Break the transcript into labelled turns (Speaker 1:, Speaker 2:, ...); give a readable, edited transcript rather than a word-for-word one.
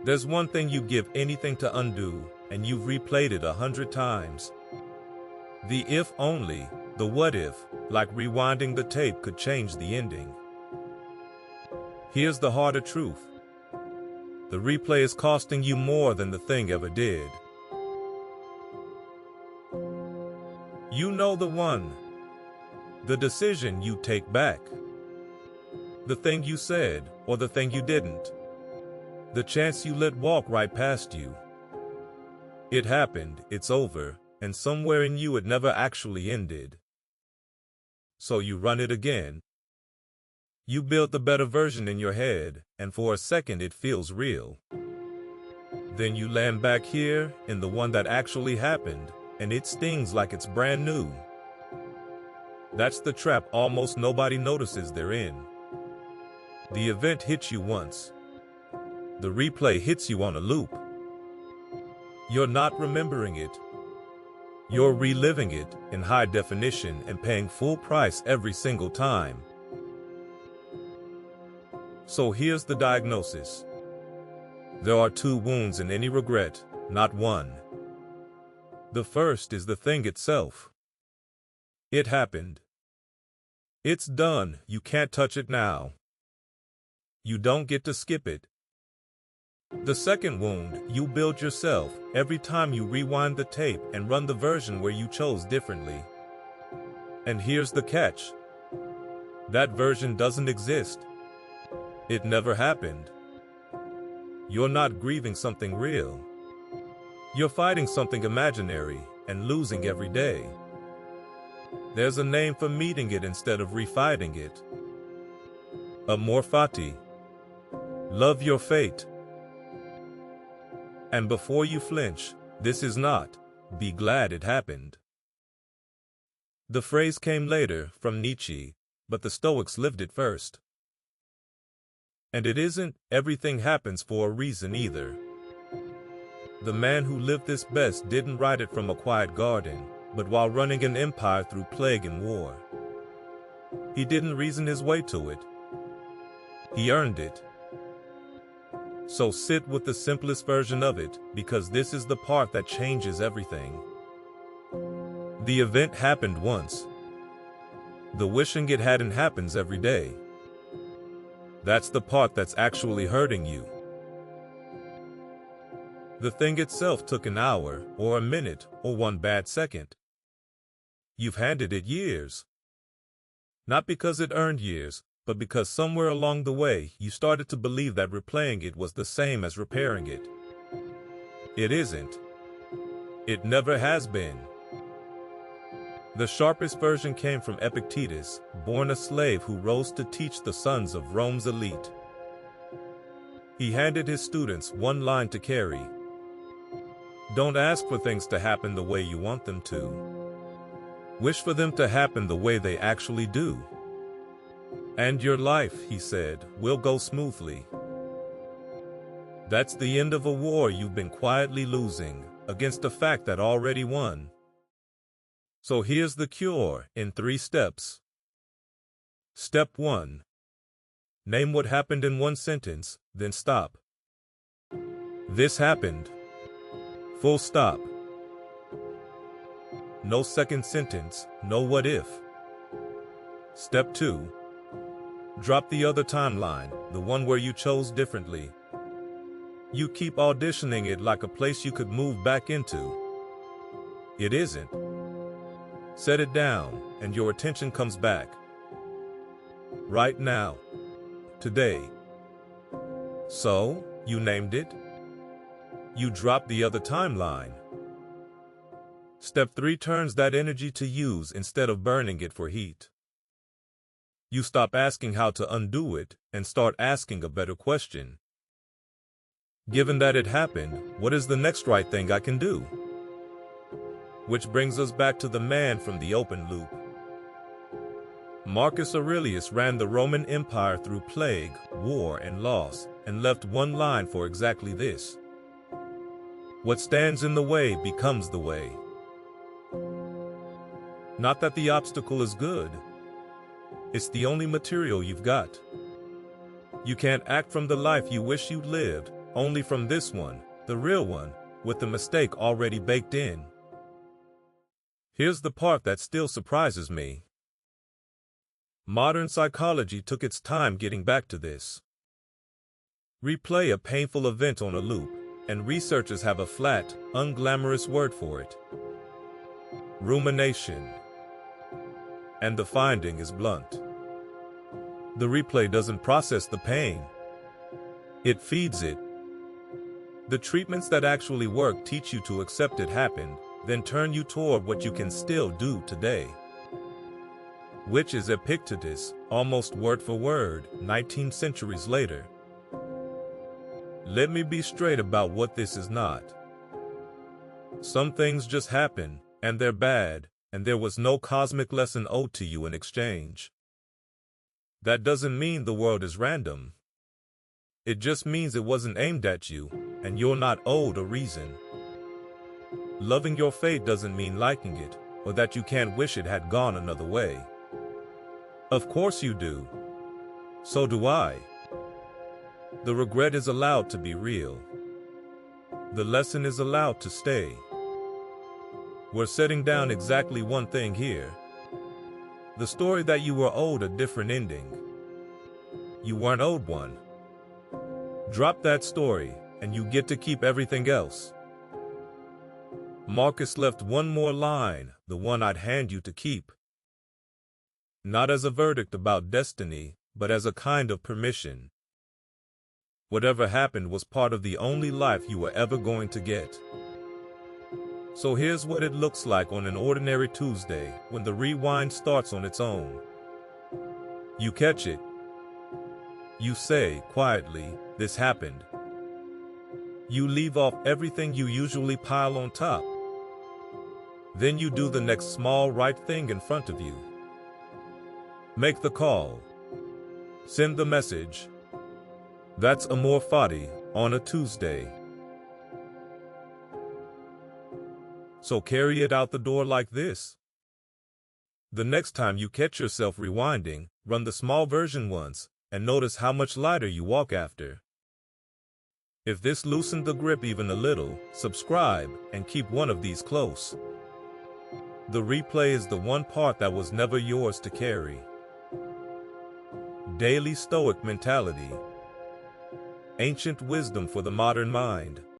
Speaker 1: There's one thing you'd give anything to undo, and you've replayed it 100 times. The if only, the what if, like rewinding the tape could change the ending. Here's the harder truth. The replay is costing you more than the thing ever did. You know the one. The decision you take back. The thing you said, or the thing you didn't. The chance you let walk right past you. It happened, it's over, and somewhere in you it never actually ended. So you run it again. You build the better version in your head, and for a second it feels real. Then you land back here, in the one that actually happened, and it stings like it's brand new. That's the trap almost nobody notices they're in. The event hits you once. The replay hits you on a loop. You're not remembering it. You're reliving it in high definition and paying full price every single time. So here's the diagnosis. There are two wounds in any regret, not one. The first is the thing itself. It happened. It's done, you can't touch it now. You don't get to skip it. The second wound you build yourself every time you rewind the tape and run the version where you chose differently. And here's the catch. That version doesn't exist. It never happened. You're not grieving something real. You're fighting something imaginary and losing every day. There's a name for meeting it instead of refighting it. Amor Fati. Love your fate. And before you flinch, this is not, be glad it happened. The phrase came later from Nietzsche, but the Stoics lived it first. And it isn't, everything happens for a reason either. The man who lived this best didn't write it from a quiet garden, but while running an empire through plague and war. He didn't reason his way to it. He earned it. So sit with the simplest version of it, because this is the part that changes everything. The event happened once. The wishing it hadn't happens every day. That's the part that's actually hurting you. The thing itself took an hour, or a minute, or one bad second. You've handed it years. Not because it earned years, but because somewhere along the way you started to believe that replaying it was the same as repairing it. It isn't. It never has been. The sharpest version came from Epictetus, born a slave who rose to teach the sons of Rome's elite. He handed his students one line to carry. Don't ask for things to happen the way you want them to. Wish for them to happen the way they actually do. And your life, he said, will go smoothly. That's the end of a war you've been quietly losing, against a fact that already won. So here's the cure in 3 steps. Step 1. Name what happened in one sentence, then stop. This happened. Full stop. No second sentence, no what if. Step 2. Drop the other timeline, the one where you chose differently. You keep auditioning it like a place you could move back into. It isn't. Set it down, and your attention comes back. Right now. Today. So, you named it. You dropped the other timeline. Step 3 turns that energy to use instead of burning it for heat. You stop asking how to undo it and start asking a better question. Given that it happened, what is the next right thing I can do? Which brings us back to the man from the open loop. Marcus Aurelius ran the Roman Empire through plague, war, and loss, and left one line for exactly this. What stands in the way becomes the way. Not that the obstacle is good. It's the only material you've got. You can't act from the life you wish you'd lived, only from this one, the real one, with the mistake already baked in. Here's the part that still surprises me. Modern psychology took its time getting back to this. Replay a painful event on a loop, and researchers have a flat, unglamorous word for it: rumination. And the finding is blunt. The replay doesn't process the pain. It feeds it. The treatments that actually work teach you to accept it happened, then turn you toward what you can still do today. Which is Epictetus, almost word for word, 19 centuries later. Let me be straight about what this is not. Some things just happen, and they're bad, and there was no cosmic lesson owed to you in exchange. That doesn't mean the world is random. It just means it wasn't aimed at you, and you're not owed a reason. Loving your fate doesn't mean liking it, or that you can't wish it had gone another way. Of course you do. So do I. The regret is allowed to be real. The lesson is allowed to stay. We're setting down exactly one thing here. The story that you were owed a different ending. You weren't owed one. Drop that story, and you get to keep everything else. Marcus left one more line, the one I'd hand you to keep. Not as a verdict about destiny, but as a kind of permission. Whatever happened was part of the only life you were ever going to get. So here's what it looks like on an ordinary Tuesday, when the rewind starts on its own. You catch it. You say, quietly, "This happened." You leave off everything you usually pile on top. Then you do the next small right thing in front of you. Make the call. Send the message. That's Amor Fati on a Tuesday. So carry it out the door like this. The next time you catch yourself rewinding, run the small version once, and notice how much lighter you walk after. If this loosened the grip even a little, subscribe and keep one of these close. The replay is the one part that was never yours to carry. Daily Stoic mentality. Ancient wisdom for the modern mind.